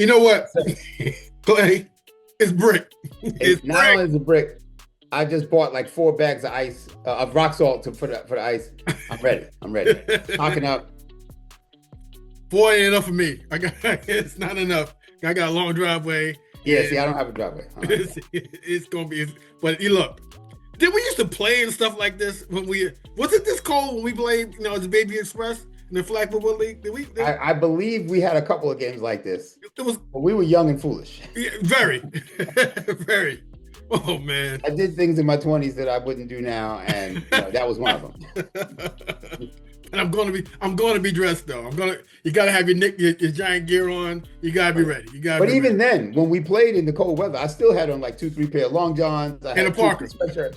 You know what, Clay? It's brick. It's It not brick. only is a brick. I just bought like 4 bags of ice of rock salt for the ice. I'm ready. I'm ready. Stocking up. Boy, ain't enough for me. I got it's not enough. I got a long driveway. Yeah, see, I don't have a driveway. I don't have a driveway. It's gonna be. But you look, did we used to play and stuff like this when we was it this cold when we played? You know, as Baby Express in the Flag Football League. Did we? I believe we had a couple of games like this, It was but we were young and foolish. very, very. Oh man. I did things in my 20s that I wouldn't do now, and that was one of them. And I'm gonna be dressed though. You gotta have your giant gear on. You gotta be ready. You gotta. But even then, when we played in the cold weather, I still had on like 2-3 pair of long johns. I had a Parker sweatshirt.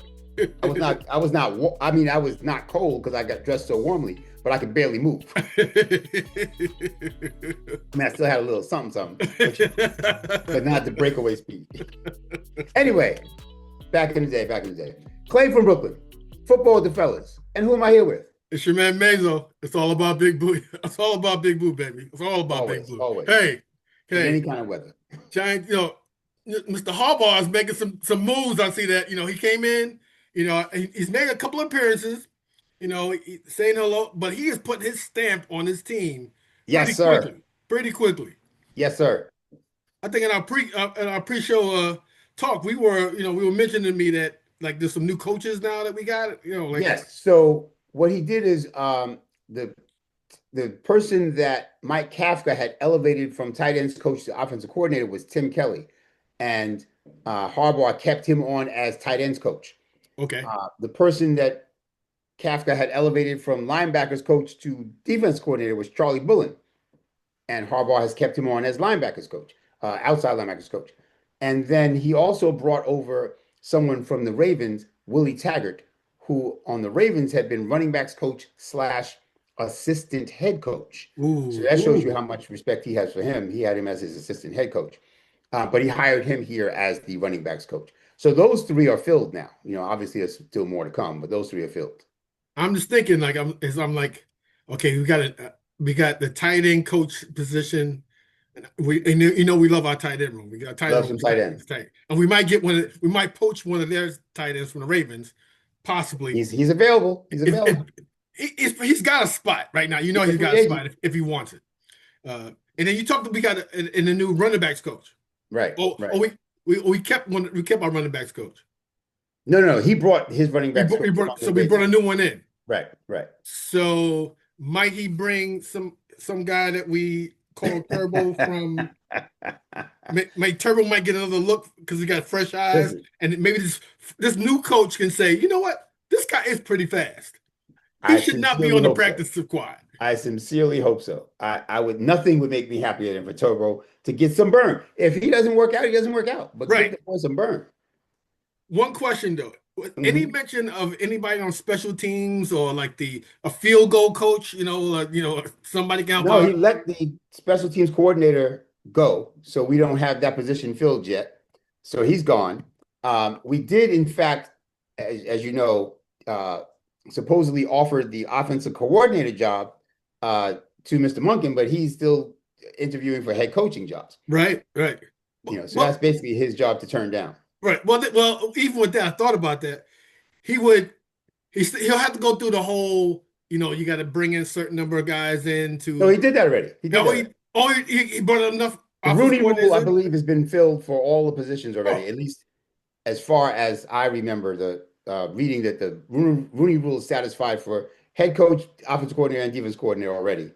I was not. I mean, I was not cold because I got dressed so warmly, but I could barely move. I mean, I still had a little something, but not the breakaway speed. Anyway, back in the day. Clay from Brooklyn, football with the fellas, and who am I here with? It's your man Mazo. It's all about Big Blue. It's all about Big Blue, baby. It's all about Always, Big Blue. always. Hey, In any kind of weather. Giant. Mr. Harbaugh is making some moves. I see that. He came in. He's made a couple of appearances. Saying hello, but he has put his stamp on his team. Yes, sir. Pretty quickly. Yes, sir. I think in our pre-show talk, we were mentioning to me that like there's some new coaches now that we got. Yes. So what he did is the person that Mike Kafka had elevated from tight ends coach to offensive coordinator was Tim Kelly, and Harbaugh kept him on as tight ends coach. Okay. The person that Kafka had elevated from linebackers coach to defense coordinator was Charlie Bullen, and Harbaugh has kept him on as linebackers coach, outside linebackers coach. And then he also brought over someone from the Ravens, Willie Taggart, who on the Ravens had been running backs coach / assistant head coach. Ooh, so that shows you how much respect he has for him. He had him as his assistant head coach, but he hired him here as the running backs coach. So those three are filled now. Obviously there's still more to come, but those three are filled. I'm just thinking like I'm like, okay, we got the tight end coach position. We love our tight end room. We got tight end. Tight ends. And we might poach one of their tight ends from the Ravens, possibly. He's available. He's available. He's got a spot right now. He's got a spot if he wants it. And then you talked. We got in the new running backs coach. Right. Right. We kept our running backs coach. No. He brought his running backs. We brought a new one in. Right. So might he bring some guy that we call Turbo from? Turbo might get another look because he got fresh eyes, and maybe this new coach can say, you know what, this guy is pretty fast. He should not be on the practice squad. I sincerely hope so. Nothing would make me happier than for Turbo to get some burn. If he doesn't work out, he doesn't work out. But right, get some burn. One question though. Any mention of anybody on special teams or like a field goal coach? Somebody can help. No, he let the special teams coordinator go, so we don't have that position filled yet. So he's gone. We did, in fact, as you know, supposedly offered the offensive coordinator job to Mr. Monken, but he's still interviewing for head coaching jobs. Right. So that's basically his job to turn down. Right. Well, even with that, I thought about that. He'll have to go through the whole, you got to bring in a certain number of guys in to. No, he did that already. He brought enough. The Rooney Rule, I believe, has been filled for all the positions already, at least as far as I remember the reading that the Rooney Rule is satisfied for head coach, offensive coordinator, and defense coordinator already.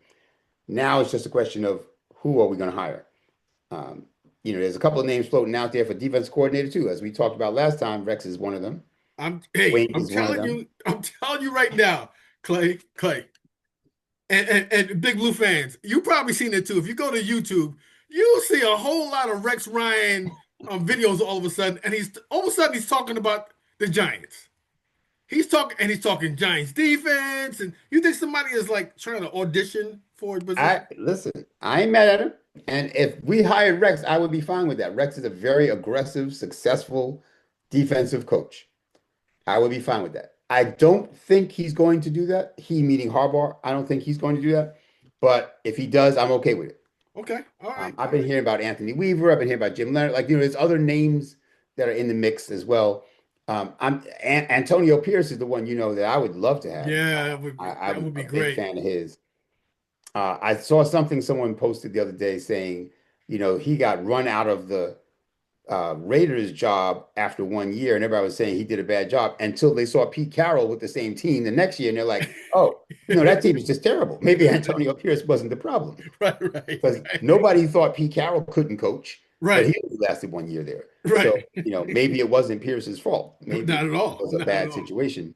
Now it's just a question of who are we going to hire. There's a couple of names floating out there for defense coordinator too, as we talked about last time. Rex is one of them. I'm telling you right now, Clay, and Big Blue fans, you probably seen it too. If you go to YouTube, you'll see a whole lot of Rex Ryan videos all of a sudden, and he's talking about the Giants. He's talking Giants defense, and you think somebody is like trying to audition for a position? Listen, I ain't mad at him. And if we hired Rex, I would be fine with that. Rex is a very aggressive, successful defensive coach. I would be fine with that. I don't think he's going to do that. He meaning Harbaugh. I don't think he's going to do that. But if he does, I'm okay with it. Okay. All right. I've All been right. hearing about Anthony Weaver. I've been hearing about Jim Leonard. Like, there's other names that are in the mix as well. Antonio Pierce is the one that I would love to have. Yeah, that I'm would be a big great. fan of his. I saw something someone posted the other day saying, he got run out of the Raiders job after 1 year, and everybody was saying he did a bad job until they saw Pete Carroll with the same team the next year, and they're like, "Oh, that team is just terrible. Maybe Antonio Pierce wasn't the problem." Right, right, Because right, nobody thought Pete Carroll couldn't coach, but right, he only lasted 1 year there. So, right. maybe it wasn't Pierce's fault. Maybe Not it at all. was a Not at bad all. situation.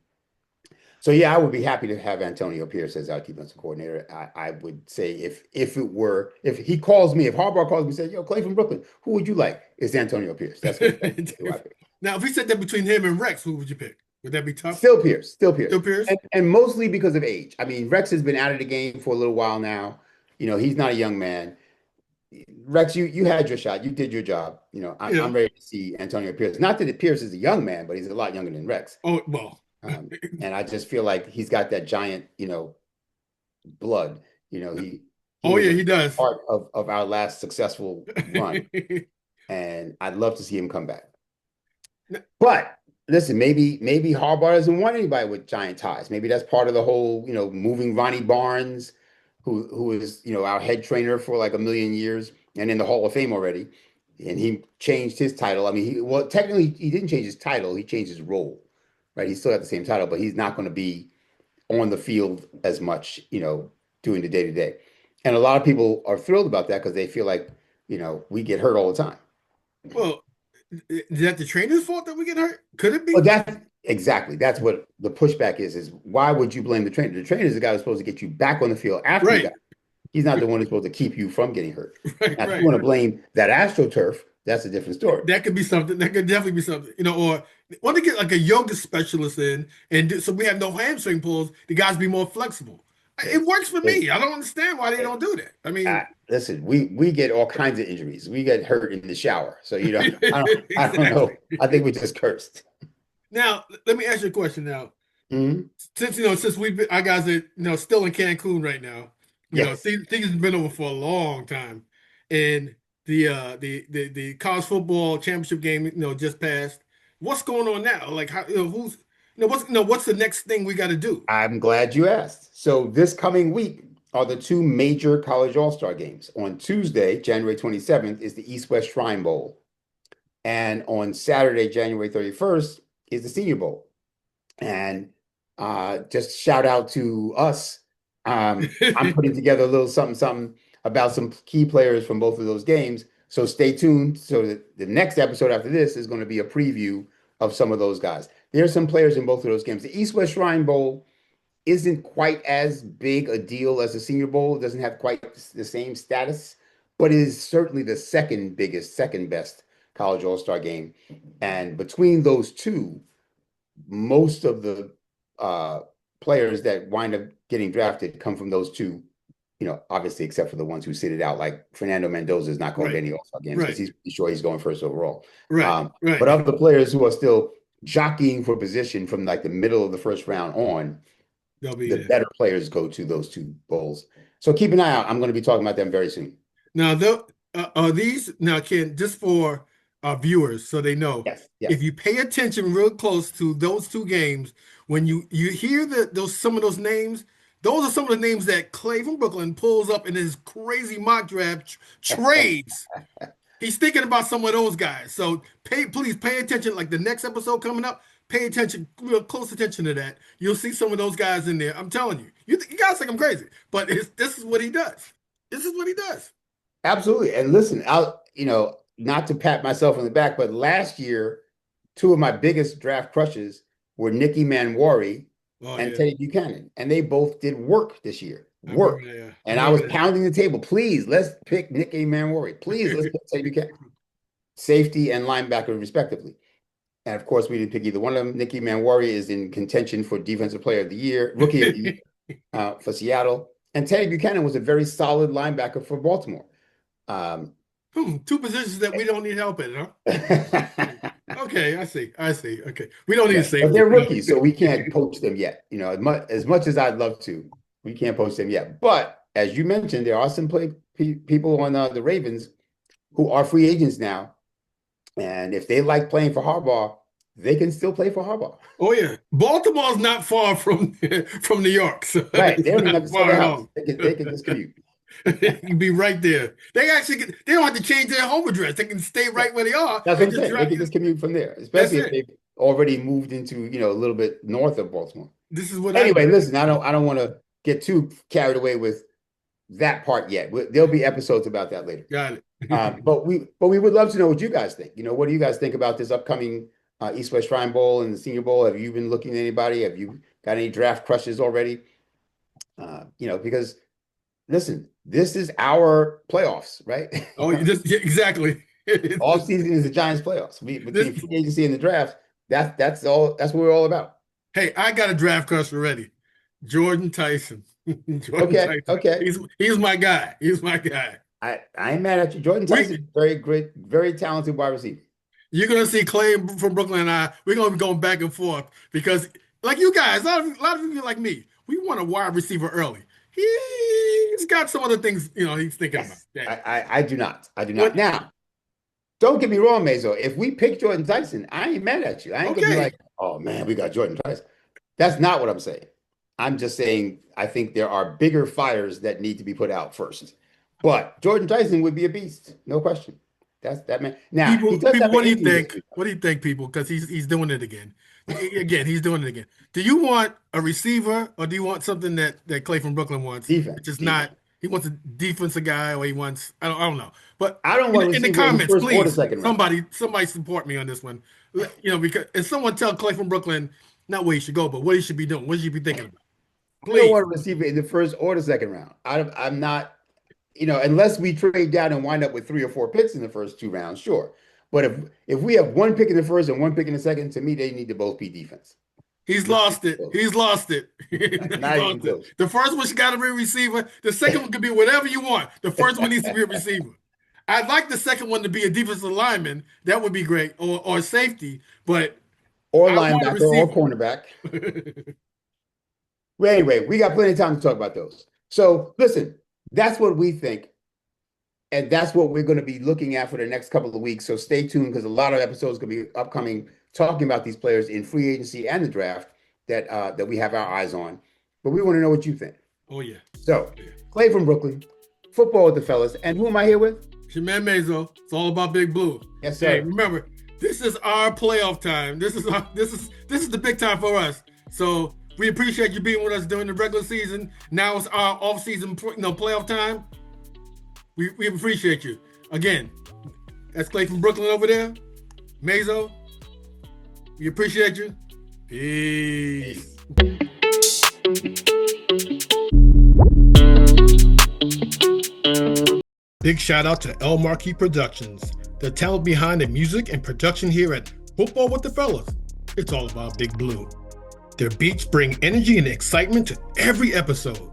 So yeah, I would be happy to have Antonio Pierce as our defensive coordinator. I would say if he calls me, if Harbaugh calls me and says, "Yo, Clay from Brooklyn, who would you like?" It's Antonio Pierce. That's who I pick. Now, if we said that between him and Rex, who would you pick? Would that be tough? Still Pierce, still Pierce, Still Pierce? and mostly because of age. I mean, Rex has been out of the game for a little while now. He's not a young man. Rex, you had your shot. You did your job. Yeah. I'm ready to see Antonio Pierce. Not that Pierce is a young man, but he's a lot younger than Rex. Oh, well. And I just feel like he's got that giant, blood. He Oh, was yeah, a he does. part of our last successful run, and I'd love to see him come back. But listen, maybe Harbaugh doesn't want anybody with giant ties. Maybe that's part of the whole, moving Ronnie Barnes, who is, our head trainer for like a million years and in the Hall of Fame already. And he changed his title. I mean, technically he didn't change his title, he changed his role, right? He still got the same title, but he's not going to be on the field as much, doing the day to day. And a lot of people are thrilled about that because they feel like, we get hurt all the time. Well, is that the trainer's fault that we get hurt? Could it be? Well, that's what the pushback is why would you blame the trainer? The trainer is the guy who's supposed to get you back on the field after you Right, got hurt. He's not the one who's supposed to keep you from getting hurt. right, Now, if you right. want to blame that AstroTurf, that's a different story. That could be something. That could definitely be something. Or want to get like a yoga specialist in, and so we have no hamstring pulls. The guys be more flexible. It works for Listen, me. I don't understand why they don't do that. I mean, listen, we get all kinds of injuries. We get hurt in the shower. So, I don't know. exactly. I think we just cursed. Now, let me ask you a question. Now, Mhm. since our guys are still in Cancun right now, Yes. things have been over for a long time, and the college football championship game just passed. What's going on now? Like how who's what's the next thing we got to do? I'm glad you asked. So this coming week are the two major college all-star games. On Tuesday, January 27th, is the East-West Shrine Bowl. And on Saturday, January 31st, is the Senior Bowl. And just shout out to us. I'm putting together a little something, something about some key players from both of those games. So stay tuned. So that the next episode after this is going to be a preview of some of those guys. There are some players in both of those games. The East-West Shrine Bowl isn't quite as big a deal as the Senior Bowl. It doesn't have quite the same status, but it is certainly the second biggest, second best college all-star game. And between those two, most of the players that wind up getting drafted come from those two, obviously, except for the ones who sit it out, like Fernando Mendoza is not going to Right, any all-star games because right, he's pretty sure he's going first overall. right, But right. of the players who are still jockeying for position from like the middle of the first round on, They'll be the there. better players go to those two bowls. So keep an eye out. I'm going to be talking about them very soon. Now, are these now, Ken, just for our viewers so they know, Yes, if yes. you pay attention real close to those two games, when you hear some of those names, those are some of the names that Clay from Brooklyn pulls up in his crazy mock draft trades. He's thinking about some of those guys. So please pay attention. Like the next episode coming up, pay attention, real close attention to that. You'll see some of those guys in there. I'm telling you, you guys think I'm crazy, but this is what he does. This is what he does. Absolutely. And listen, not to pat myself on the back, but last year, two of my biggest draft crushes were Nicky Manwari Oh and yeah, Teddy Buchanan. And they both did work this year. I remember Work. that. Yeah. I And I was remember that. pounding the table. Please, let's pick Nicky Manwari. Please, let's pick Teddy Buchanan. Safety and linebacker, respectively. And of course, we didn't pick either one of them. Nicky Manwari is in contention for Defensive Player of the Year, Rookie of the Year for Seattle. And Teddy Buchanan was a very solid linebacker for Baltimore. Two positions that we don't need help in, huh? Yeah, Okay, I see. I see. Okay, we don't need a but safety. they're rookies, so we can't poach them yet. As much as I'd love to, we can't poach them yet. But as you mentioned, there are some people on the Ravens who are free agents now. And if they like playing for Harbaugh, they can still play for Harbaugh. Oh yeah, Baltimore's not far from New York, so Right. They don't even have to sell far their at house. all. They can just commute. You'd be right there. They don't have to change their home address. They can stay right where they are. That's what and I'm saying. They can just commute from there, especially if they've already moved into, a little bit north of Baltimore. This is what Anyway, listen, I don't want to get too carried away with that part yet. There'll be episodes about that later. Got it. But we would love to know what you guys think. What do you guys think about this upcoming East-West Shrine Bowl and the Senior Bowl? Have you been looking at anybody? Have you got any draft crushes already? Because listen, this is our playoffs, right? Oh, exactly. All season is the Giants playoffs. Between free agency and the draft, that's what we're all about. Hey, I got a draft crush already. Jordan Tyson. Okay. He's my guy. He's my guy. I ain't mad at you. Jordan Tyson, very great, very talented wide receiver. You're gonna see Clay from Brooklyn and we're gonna be going back and forth because, like you guys, a lot of people like me, we want a wide receiver early. He's got some other things, he's thinking about. Yeah. I do not. Now, don't get me wrong, Mazo. If we pick Jordan Tyson, I ain't mad at you. I ain't gonna be like, oh man, we got Jordan Tyson. That's not what I'm saying. I'm just saying I think there are bigger fires that need to be put out first. But Jordan Tyson would be a beast, no question. That's that man. Now, people, what do you think? What do you think, people? Because he's doing it again. He's doing it again. Do you want a receiver, or do you want something that Clay from Brooklyn wants? Defense. Which is not. He wants a defensive guy, or he wants. I don't know. But I don't want in the comments, please. Somebody support me on this one. Because if someone tell Clay from Brooklyn not where he should go, but what he should be doing, what he should be thinking about. Please. I don't want a receiver in the first or the second round. I'm not. Unless we trade down and wind up with 3 or 4 picks in the first 2 rounds, sure. But if we have 1 pick in the first and 1 pick in the second, to me, they need to both be defense. He's lost it. The first one's got to be a receiver. The second one could be whatever you want. The first one needs to be a receiver. I'd like the second one to be a defensive lineman. That would be great, or safety. But or linebacker or cornerback. Well, anyway, we got plenty of time to talk about those. So listen. That's what we think, and that's what we're going to be looking at for the next couple of weeks. So stay tuned, because a lot of episodes going to be upcoming talking about these players in free agency and the draft that we have our eyes on. But we want to know what you think. Oh, yeah. So, Clay from Brooklyn, football with the fellas. And who am I here with? It's your man Mazo. It's all about Big Blue. Yes, sir. Hey, remember, this is our playoff time. This is the big time for us. So we appreciate you being with us during the regular season. Now it's our off-season, playoff time. We appreciate you. Again, that's Clay from Brooklyn over there. Mazo, we appreciate you. Peace. Big shout out to El Marquis Productions, the talent behind the music and production here at Football with the Fellas. It's all about Big Blue. Their beats bring energy and excitement to every episode.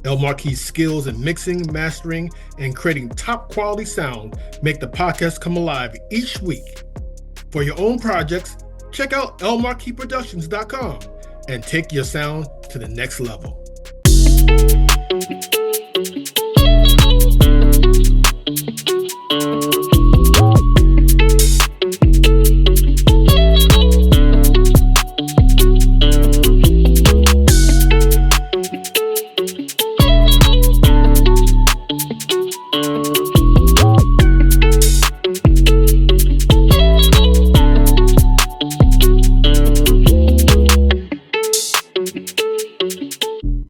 El Marquis' skills in mixing, mastering, and creating top quality sound make the podcast come alive each week. For your own projects, check out elmarquisproductions.com and take your sound to the next level.